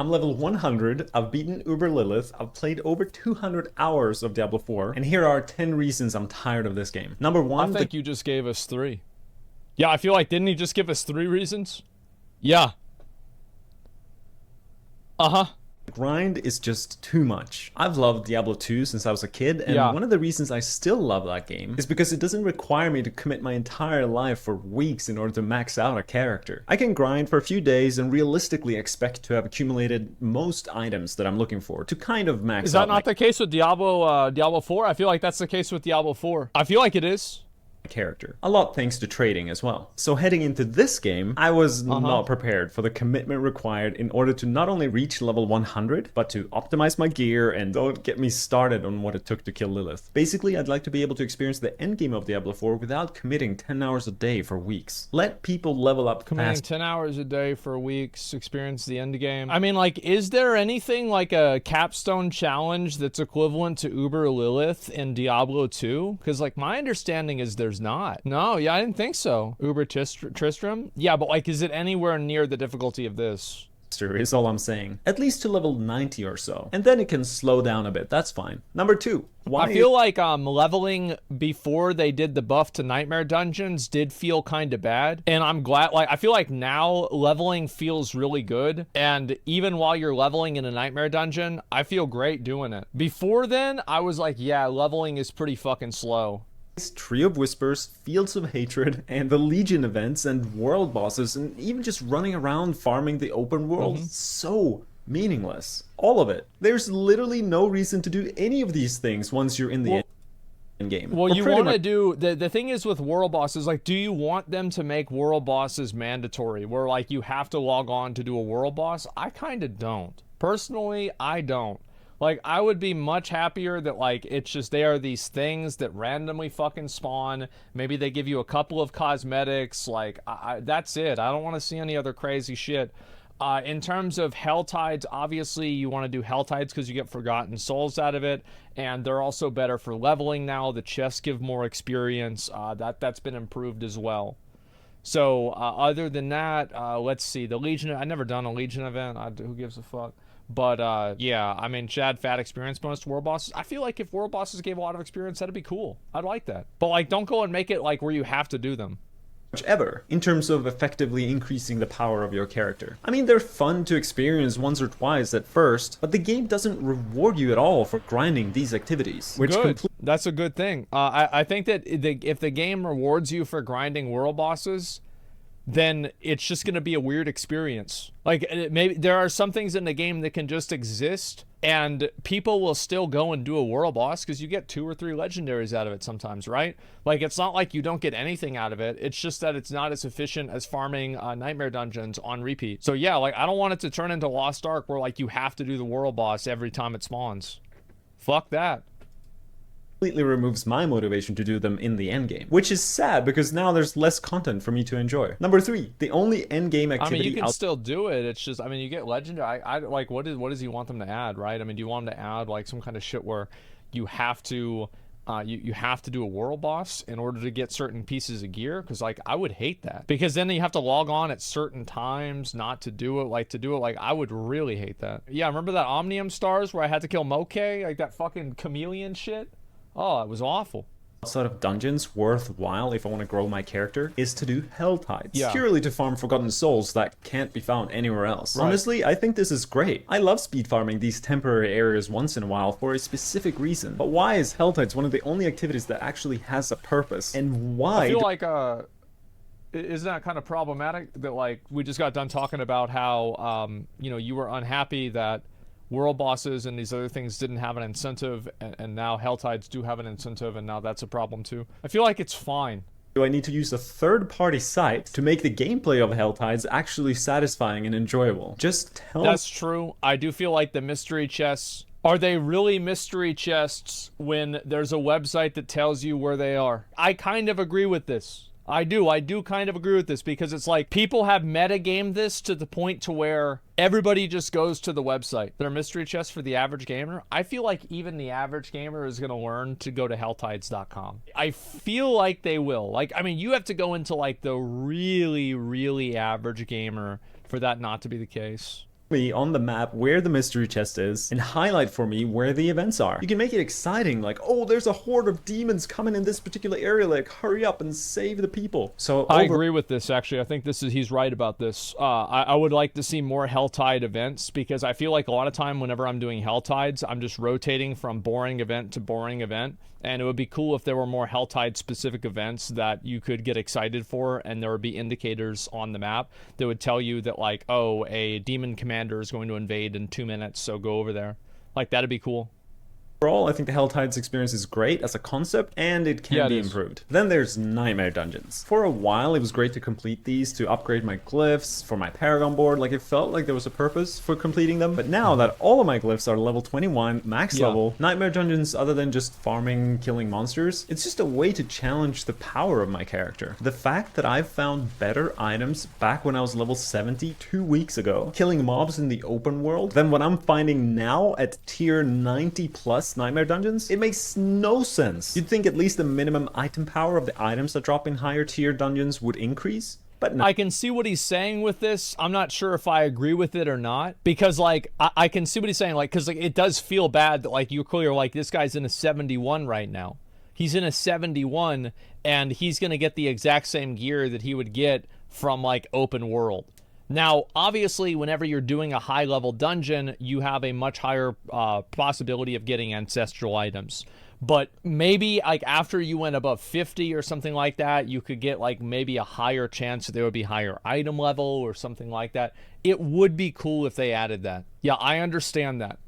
I'm level 100, I've beaten Uber Lilith, I've played over 200 hours of Diablo 4, and here are 10 reasons I'm tired of this game. Number I one, think you just gave us 3. Yeah, I feel like, didn't he just give us 3 reasons? Yeah. Uh-huh. the grind is just too much. I've loved Diablo 2 since I was a kid, and Yeah. one of the reasons I still love that game is because it doesn't require me to commit my entire life for weeks in order to max out a character. I can grind for a few days and realistically expect to have accumulated most items that I'm looking for to kind of max out. Is that not the case with Diablo 4? I feel like that's the case with Diablo 4. I feel like it is. Character. A lot thanks to trading as well. So heading into this game, I was not prepared for the commitment required in order to not only reach level 100, but to optimize my gear, and don't get me started on what it took to kill Lilith. Basically, I'd like to be able to experience the endgame of Diablo 4 without committing 10 hours a day for weeks. Let people level up Committing fast. 10 hours a day for weeks, experience the end game. I mean, like, is there anything like a capstone challenge that's equivalent to Uber Lilith in Diablo 2? Because, like, my understanding is there's not. No, yeah, I didn't think so. Uber Tristram? Yeah, but, like, is it anywhere near the difficulty of this? Is all I'm saying. At least to level 90 or so. And then it can slow down a bit, that's fine. Number 2. Why I feel like leveling before they did the buff to nightmare dungeons did feel kind of bad, and I'm glad. Like, I feel like now leveling feels really good, and even while you're leveling in a nightmare dungeon, I feel great doing it. Before then, I was like, yeah, leveling is pretty fucking slow. Tree of Whispers, Fields of Hatred, and the Legion events and world bosses, and even just running around farming the open world, so meaningless. All of it. There's literally no reason to do any of these things once you're in the end game. Well, you want to do the thing is with world bosses, like, do you want them to make world bosses mandatory, where like you have to log on to do a world boss? I kind of don't. Personally, I don't. Like, I would be much happier that, like, it's just they are these things that randomly fucking spawn. Maybe they give you a couple of cosmetics. Like, that's it. I don't want to see any other crazy shit. In terms of Hell Tides, obviously you want to do Hell Tides because you get Forgotten Souls out of it. And they're also better for leveling now. The chests give more experience. That's been improved as well. So, other than that, let's see. The Legion, I've never done a Legion event. Who gives a fuck? But, yeah, I mean, Chad, fat experience bonus to world bosses. I feel like if world bosses gave a lot of experience, that'd be cool. I'd like that. But, like, don't go and make it, like, where you have to do them. Ever, in terms of effectively increasing the power of your character. I mean, they're fun to experience once or twice at first, but the game doesn't reward you at all for grinding these activities. Which Good. That's a good thing. I think that if the game rewards you for grinding world bosses, then it's just going to be a weird experience. Like, maybe there are some things in the game that can just exist, and people will still go and do a world boss because you get 2 or 3 legendaries out of it sometimes, right? Like, it's not like you don't get anything out of it. It's just that it's not as efficient as farming nightmare dungeons on repeat. So yeah, like, I don't want it to turn into Lost Ark where, like, you have to do the world boss every time it spawns. Fuck that. Completely removes my motivation to do them in the endgame, which is sad because now there's less content for me to enjoy. Number 3, the only endgame activity. I mean, you can still do it. It's just, I mean, you get legendary. I like, what does he want them to add, right? I mean, do you want them to add like some kind of shit where you have to you have to do a world boss in order to get certain pieces of gear? Because, like, I would hate that, because then you have to log on at certain times not to do it. Like, to do it, like, I would really hate that. Yeah, remember that Omnium Stars where I had to kill Moke, like that fucking chameleon shit? Oh, it was awful. Outside of dungeons worthwhile if I want to grow my character is to do Hell Tides, Yeah. purely to farm Forgotten Souls that can't be found anywhere else. Right. Honestly, I think this is great. I love speed farming these temporary areas once in a while for a specific reason. But why is Hell Tides one of the only activities that actually has a purpose? And why? I feel like isn't that kind of problematic that, like, we just got done talking about how you know, you were unhappy that world bosses and these other things didn't have an incentive, and now Hell Tides do have an incentive, and now that's a problem too. I feel like it's fine. Do I need to use a third-party site to make the gameplay of Hell Tides actually satisfying and enjoyable? Just tell me. That's true. I do feel like the mystery chests, are they really mystery chests when there's a website that tells you where they are? I kind of agree with this. I do kind of agree with this, because it's like people have metagamed this to the point to where everybody just goes to the website. They're mystery chests for the average gamer. I feel like even the average gamer is going to learn to go to helltides.com. I feel like they will. Like, I mean, you have to go into like the really, really average gamer for that not to be the case. me on the map where the mystery chest is and highlight for me where the events are. You can make it exciting, like, oh, there's a horde of demons coming in this particular area, like, hurry up and save the people. So I agree with this, actually. I think he's right about this. I would like to see more Helltide events, because I feel like a lot of time whenever I'm doing Helltides, I'm just rotating from boring event to boring event. And it would be cool if there were more Helltide specific events that you could get excited for, and there would be indicators on the map that would tell you that, like, oh, a demon commander is going to invade in 2 minutes, so go over there. Like, that'd be cool. Overall, I think the Helltides experience is great as a concept, and it can be improved. Then there's Nightmare Dungeons. For a while, it was great to complete these to upgrade my glyphs for my Paragon board. Like, it felt like there was a purpose for completing them. But now that all of my glyphs are level 21, max level, Nightmare Dungeons, other than just farming, killing monsters, it's just a way to challenge the power of my character. The fact that I've found better items back when I was level 70 2 weeks ago, killing mobs in the open world, than what I'm finding now at tier 90 plus Nightmare Dungeons, it makes no sense. You'd think at least the minimum item power of the items that drop in higher tier dungeons would increase, but no. I can see what he's saying with this. I'm not sure if I agree with it or not, because, like, I can see what he's saying, like, because, like, it does feel bad that, like, you're clear, like, this guy's in a 71 right now. He's in a 71, and he's gonna get the exact same gear that he would get from, like, open world. Now, obviously, whenever you're doing a high-level dungeon, you have a much higher possibility of getting ancestral items. But maybe, like, after you went above 50 or something like that, you could get, like, maybe a higher chance that there would be higher item level or something like that. It would be cool if they added that. Yeah, I understand that.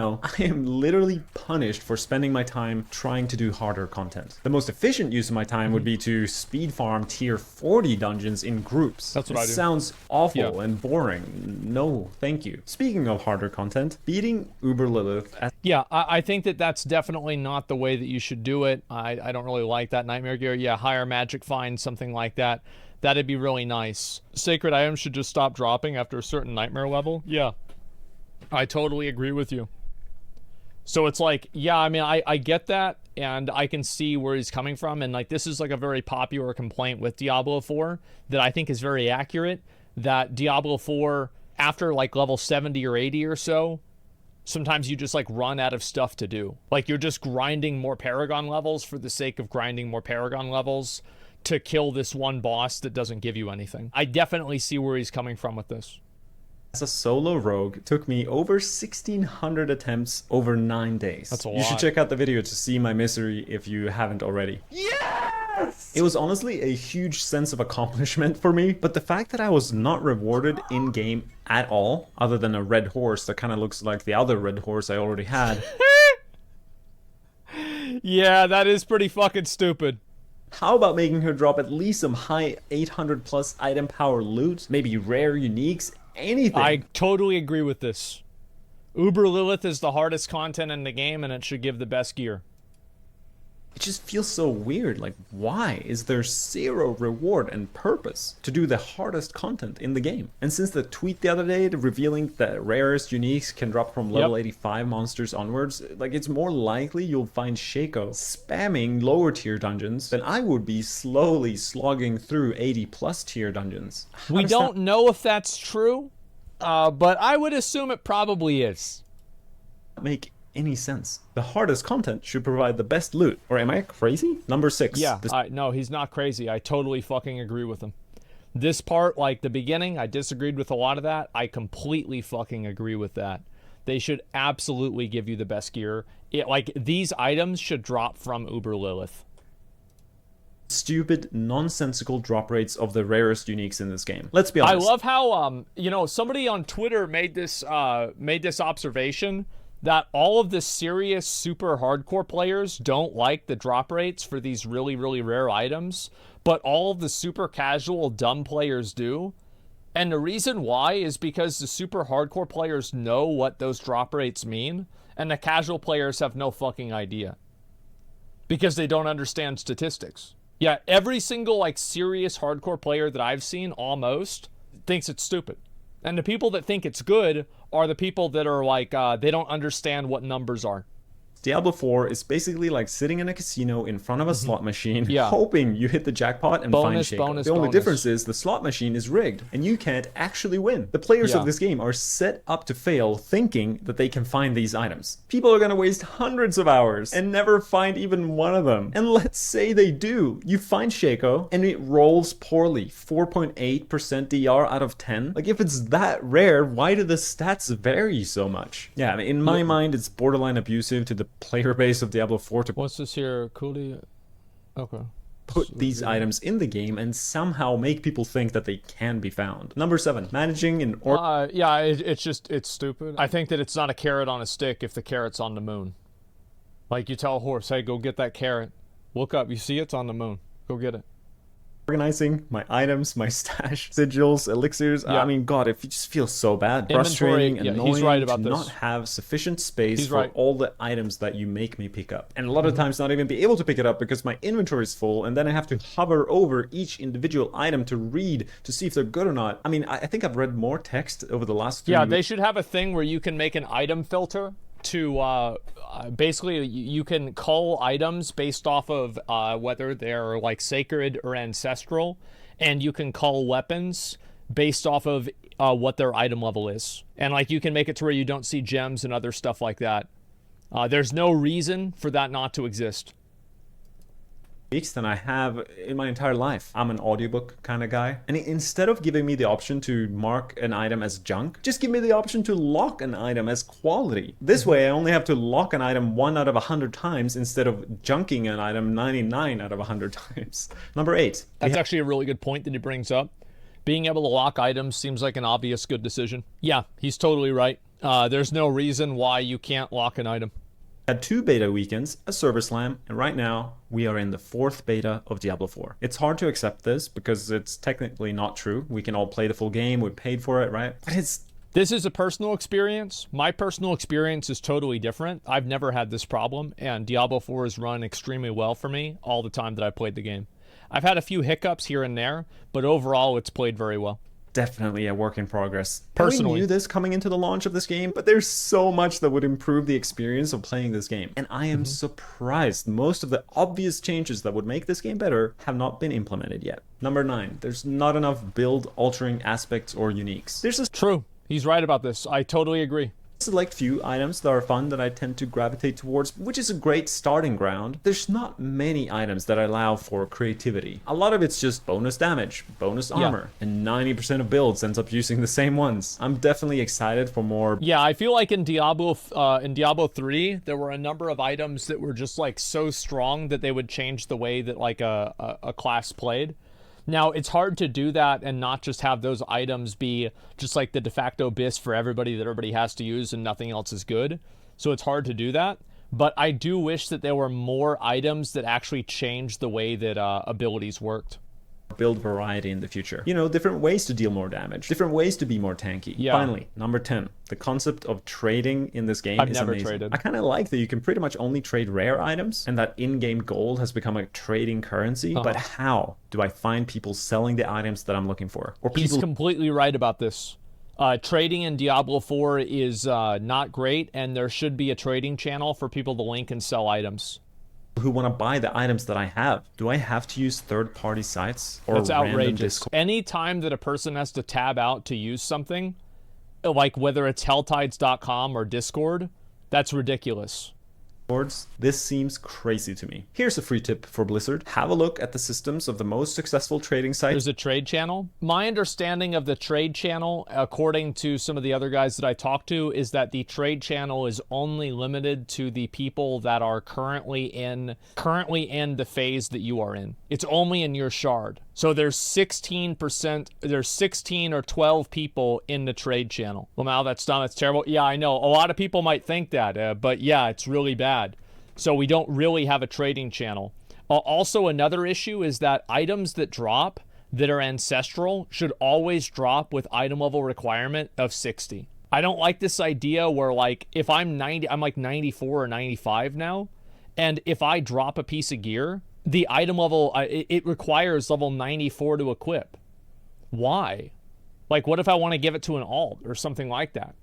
I am literally punished for spending my time trying to do harder content. The most efficient use of my time would be to speed farm tier 40 dungeons in groups. That's what I do. Sounds awful and boring. No, thank you. Speaking of harder content, beating Uber Lilith. Yeah, I think that that's definitely not the way that you should do it. I don't really like that nightmare gear. Yeah, higher magic find, something like that. That'd be really nice. Sacred items should just stop dropping after a certain nightmare level. Yeah, I totally agree with you. So it's like, yeah, I mean, I get that, and I can see where he's coming from, and, like, this is, like, a very popular complaint with Diablo 4 that I think is very accurate, that Diablo 4, after, like, level 70 or 80 or so, sometimes you just, like, run out of stuff to do. Like, you're just grinding more Paragon levels for the sake of grinding more Paragon levels to kill this one boss that doesn't give you anything. I definitely see where he's coming from with this. As a solo rogue, it took me over 1,600 attempts over 9 days. That's a lot. You should check out the video to see my misery if you haven't already. Yes! It was honestly a huge sense of accomplishment for me, but the fact that I was not rewarded in-game at all, other than a red horse that kind of looks like the other red horse I already had. Yeah, that is pretty fucking stupid. How about making her drop at least some high 800 plus item power loot, maybe rare uniques, anything? I totally agree with this. Uber Lilith is the hardest content in the game, and it should give the best gear. It just feels so weird. Like, why is there zero reward and purpose to do the hardest content in the game? And since the tweet the other day revealing that rarest uniques can drop from level 85 monsters onwards, like, it's more likely you'll find Shaco spamming lower tier dungeons than I would be slowly slogging through 80 plus tier dungeons. We don't know if that's true, but I would assume it probably is. Make any sense. The hardest content should provide the best loot. Or am I crazy? Number 6. Yeah, no, he's not crazy. I totally fucking agree with him. This part, like the beginning, I disagreed with a lot of that. I completely fucking agree with that. They should absolutely give you the best gear. Like, these items should drop from Uber Lilith. Stupid, nonsensical drop rates of the rarest uniques in this game. Let's be honest. I love how, you know, somebody on Twitter made this observation that all of the serious super hardcore players don't like the drop rates for these really, really rare items, but all of the super casual dumb players do. And the reason why is because the super hardcore players know what those drop rates mean, and the casual players have no fucking idea. Because they don't understand statistics. Yeah, every single, like, serious hardcore player that I've seen, almost, thinks it's stupid. And the people that think it's good are the people that are like, they don't understand what numbers are. Diablo 4 is basically like sitting in a casino in front of a slot machine, Yeah. hoping you hit the jackpot and find Shaco. The only difference is the slot machine is rigged, and you can't actually win. The players of this game are set up to fail, thinking that they can find these items. People are gonna waste hundreds of hours and never find even one of them. And let's say they do. You find Shaco, and it rolls poorly. 4.8% DR out of 10. Like, if it's that rare, why do the stats vary so much? Yeah, I mean, in my mind, it's borderline abusive to the player base of Diablo 4 to What's this here? Coolie? Okay. put these items in the game and somehow make people think that they can be found. Number 7, managing an yeah, it's stupid. I think that it's not a carrot on a stick if the carrot's on the moon. Like, you tell a horse, hey, go get that carrot. Look up, you see it's on the moon. Go get it. Organizing my items, my stash, sigils, elixirs. I mean, God, it just feels so bad. Frustrating, annoying he's right about to this. not have sufficient space for all the items that you make me pick up. And a lot of times not even be able to pick it up because my inventory is full, and then I have to hover over each individual item to read to see if they're good or not. I mean, I think I've read more text over the last 3 weeks. They should have a thing where you can make an item filter to basically you can cull items based off of whether they're like sacred or ancestral, and you can cull weapons based off of what their item level is, and like you can make it to where you don't see gems and other stuff like that. There's no reason for that not to exist. Weeks than I have in my entire life. I'm an audiobook kind of guy, and instead of giving me the option to mark an item as junk, just give me the option to lock an item as quality. This way I only have to lock an item 1 out of 100 times instead of junking an item 99 out of 100 times. Number 8. That's actually a really good point that he brings up. Being able to lock items seems like an obvious good decision. Yeah, he's totally right. There's no reason why you can't lock an item. Had 2 beta weekends, a server slam, and right now we are in the 4th beta of Diablo 4. It's hard to accept this because it's technically not true. We can all play the full game, we paid for it, right? But this is a personal experience. My personal experience is totally different. I've never had this problem, and Diablo 4 has run extremely well for me all the time that I played the game. I've had a few hiccups here and there, but overall it's played very well. Definitely a work in progress. Personally, we knew this coming into the launch of this game, but there's so much that would improve the experience of playing this game. And I am surprised most of the obvious changes that would make this game better have not been implemented yet. Number 9, there's not enough build altering aspects or uniques. True. He's right about this. I totally agree. Select few items that are fun that I tend to gravitate towards, which is a great starting ground. There's not many items that allow for creativity. A lot of it's just bonus damage, bonus armor, and 90% of builds ends up using the same ones. I'm definitely excited for more. Yeah, I feel like in Diablo 3, there were a number of items that were just like so strong that they would change the way that like a class played. Now, it's hard to do that and not just have those items be just like the de facto BIS for everybody that everybody has to use and nothing else is good. So it's hard to do that. But I do wish that there were more items that actually changed the way that abilities worked. Build variety in the future. You know, different ways to deal more damage, different ways to be more tanky. Yeah. Finally, number 10. The concept of trading in this game is never amazing. traded. I kind of like that you can pretty much only trade rare items and that in-game gold has become a trading currency. But how do I find people selling the items that I'm looking for? Or He's completely right about this. Trading in Diablo 4 is not great, and there should be a trading channel for people to link and sell items. Who want to buy the items that I have. Do I have to use third-party sites or That's random outrageous. Discord? Any time that a person has to tab out to use something, like whether it's helltides.com or Discord, that's ridiculous. This seems crazy to me. Here's a free tip for Blizzard. Have a look at the systems of the most successful trading sites. There's a trade channel. My understanding of the trade channel, according to some of the other guys that I talked to, is that the trade channel is only limited to the people that are currently in the phase that you are in. It's only in your shard. So there's 16%, there's 16 or 12 people in the trade channel. Well, now that's done. That's terrible. Yeah, I know. A lot of people might think that, but yeah, it's really bad. So we don't really have a trading channel. Also, another issue is that items that drop that are ancestral should always drop with item level requirement of 60. I don't like this idea where, like, if I'm like 94 or 95 now, and if I drop a piece of gear, the item level, it requires level 94 to equip. Why? Like, what if I want to give it to an alt or something like that?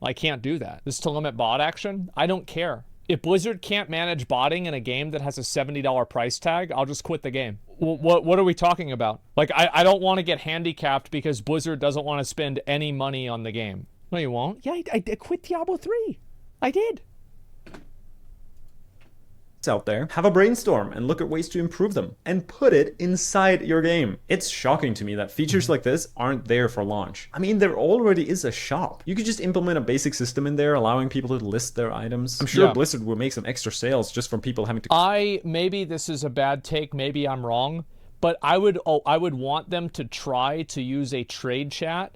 I can't do that. This is to limit bot action? I don't care. If Blizzard can't manage botting in a game that has a $70 price tag, I'll just quit the game. What are we talking about? Like, I don't want to get handicapped because Blizzard doesn't want to spend any money on the game. No, you won't. Yeah, I quit Diablo 3. I did. Out there, have a brainstorm and look at ways to improve them and put it inside your game. It's shocking to me that features like this aren't there for launch. I mean, there already is a shop. You could just implement a basic system in there allowing people to list their items. I'm sure Blizzard will make some extra sales just from people having to... Maybe this is a bad take, maybe I'm wrong, but I would want them to try to use a trade chat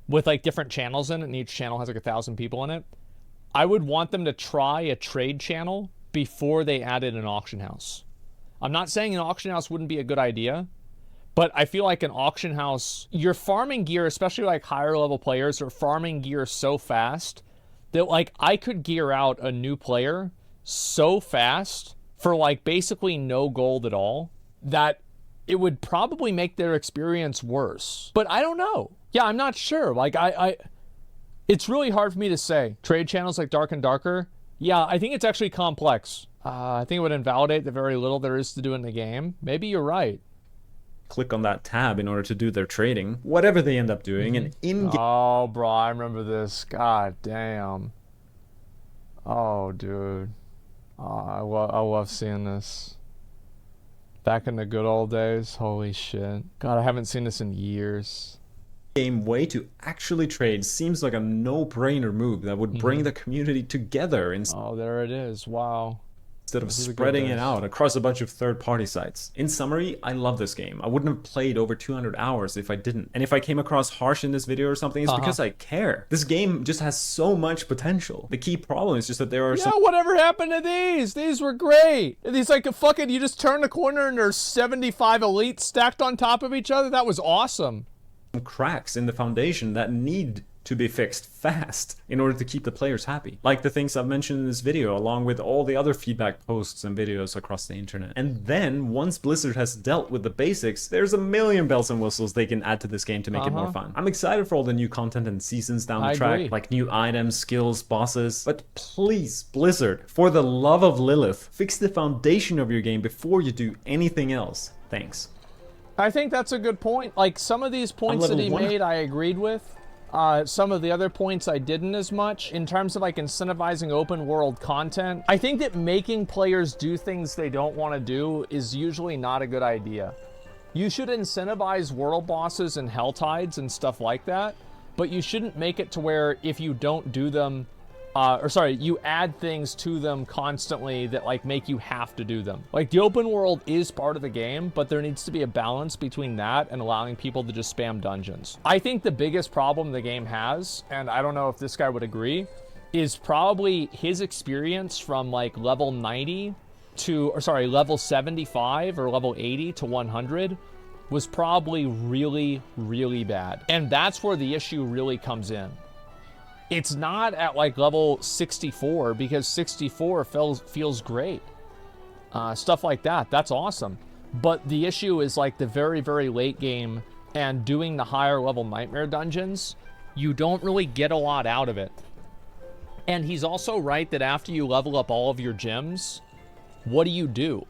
with like different channels in it, and each channel has like 1,000 people in it. I would want them to try a trade channel before they added an auction house. I'm not saying an auction house wouldn't be a good idea, but I feel like an auction house, you're farming gear, especially like higher level players are farming gear so fast that like I could gear out a new player so fast for like basically no gold at all that it would probably make their experience worse. But I don't know. Yeah, I'm not sure. Like it's really hard for me to say. Trade channels like Dark and Darker, yeah, I think it's actually complex. I think it would invalidate the very little there is to do in the game. Maybe you're right. Click on that tab in order to do their trading, whatever they end up doing, and in... Oh, bro, I remember this. God damn. Oh, dude. I love seeing this. Back in the good old days. Holy shit. God, I haven't seen this in years. Game way to actually trade seems like a no-brainer move that would bring the community together oh, there it is. Wow. Instead of spreading it out across a bunch of third-party sites. In summary, I love this game. I wouldn't have played over 200 hours if I didn't. And if I came across harsh in this video or something, it's because I care. This game just has so much potential. The key problem is just that there are some... whatever happened to these? These were great. These like fucking, you just turn the corner and there's 75 elites stacked on top of each other. That was awesome. Cracks in the foundation that need to be fixed fast in order to keep the players happy. Like the things I've mentioned in this video, along with all the other feedback posts and videos across the internet. And then, once Blizzard has dealt with the basics, there's a million bells and whistles they can add to this game to make it more fun. I'm excited for all the new content and seasons down the track, like new items, skills, bosses. But please, Blizzard, for the love of Lilith, fix the foundation of your game before you do anything else. Thanks. I think that's a good point. Like, some of these points that he made, I agreed with. Some of the other points I didn't as much. In terms of, like, incentivizing open world content, I think that making players do things they don't want to do is usually not a good idea. You should incentivize world bosses and hell tides and stuff like that, but you shouldn't make it to where if you don't do them, you add things to them constantly that like make you have to do them. Like, the open world is part of the game, but there needs to be a balance between that and allowing people to just spam dungeons. I think the biggest problem the game has, and I don't know if this guy would agree, is probably his experience from like level 90 to, level 75 or level 80 to 100 was probably really, really bad. And that's where the issue really comes in. It's not at like level 64 because 64 feels great. Stuff like that, that's awesome. But the issue is like the very, very late game and doing the higher level nightmare dungeons, you don't really get a lot out of it. And he's also right that after you level up all of your gems, what do?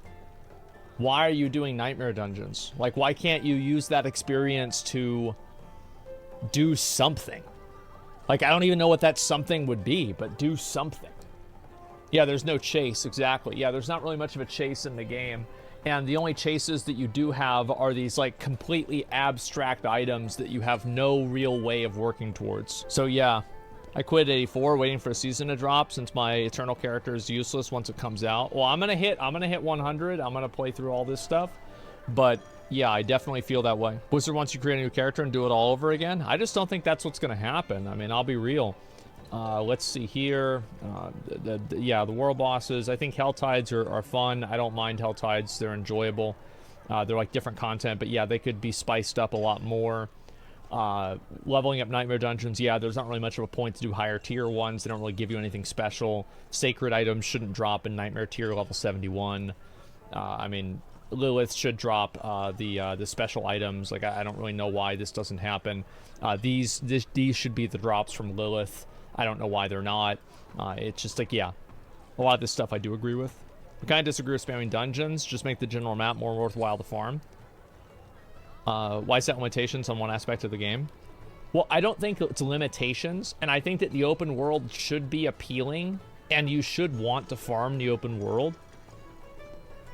Why are you doing nightmare dungeons? Like, why can't you use that experience to do something? Like, I don't even know what that something would be, but do something. Yeah, there's no chase, exactly. Yeah, there's not really much of a chase in the game. And the only chases that you do have are these, like, completely abstract items that you have no real way of working towards. So, yeah, I quit 84, waiting for a season to drop since my Eternal character is useless once it comes out. Well, I'm gonna hit 100. I'm gonna play through all this stuff. But yeah, I definitely feel that way. Blizzard wants you to create a new character and do it all over again. I just don't think that's what's going to happen. I mean, I'll be real. Let's see here. The world bosses. I think Hell Tides are fun. I don't mind Hell Tides. They're enjoyable. They're like different content, but yeah, they could be spiced up a lot more. Leveling up Nightmare Dungeons, yeah, there's not really much of a point to do higher tier ones. They don't really give you anything special. Sacred items shouldn't drop in Nightmare tier level 71. I mean, Lilith should drop the special items. Like, I don't really know why this doesn't happen. These should be the drops from Lilith. I don't know why they're not. It's just like, yeah. A lot of this stuff I do agree with. I kind of disagree with spamming dungeons. Just make the general map more worthwhile to farm. Why set limitations on one aspect of the game? Well, I don't think it's limitations, and I think that the open world should be appealing, and you should want to farm the open world,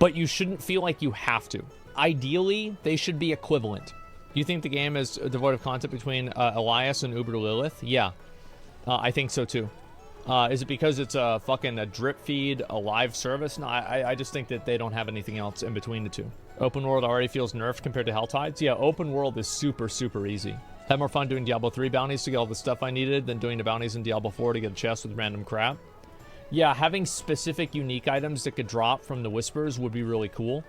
but you shouldn't feel like you have to. Ideally, they should be equivalent. You think the game is devoid of content between Elias and Uber Lilith? Yeah, I think so too. Is it because it's a drip feed, a live service? No, I just think that they don't have anything else in between the two. Open world already feels nerfed compared to Helltides. Yeah, open world is super, super easy. Had more fun doing Diablo 3 bounties to get all the stuff I needed than doing the bounties in Diablo 4 to get a chest with random crap. Yeah, having specific unique items that could drop from the Whispers would be really cool.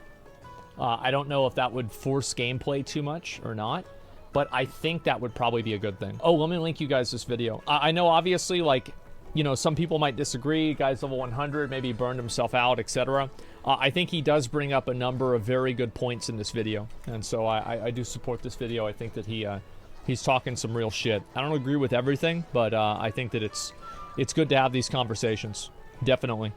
I don't know if that would force gameplay too much or not, but I think that would probably be a good thing. Oh, let me link you guys this video. I know obviously, like, you know, some people might disagree. Guy's level 100, maybe burned himself out, etc. I think he does bring up a number of very good points in this video, and so I do support this video. I think that he's talking some real shit. I don't agree with everything, but I think that it's good to have these conversations. Definitely.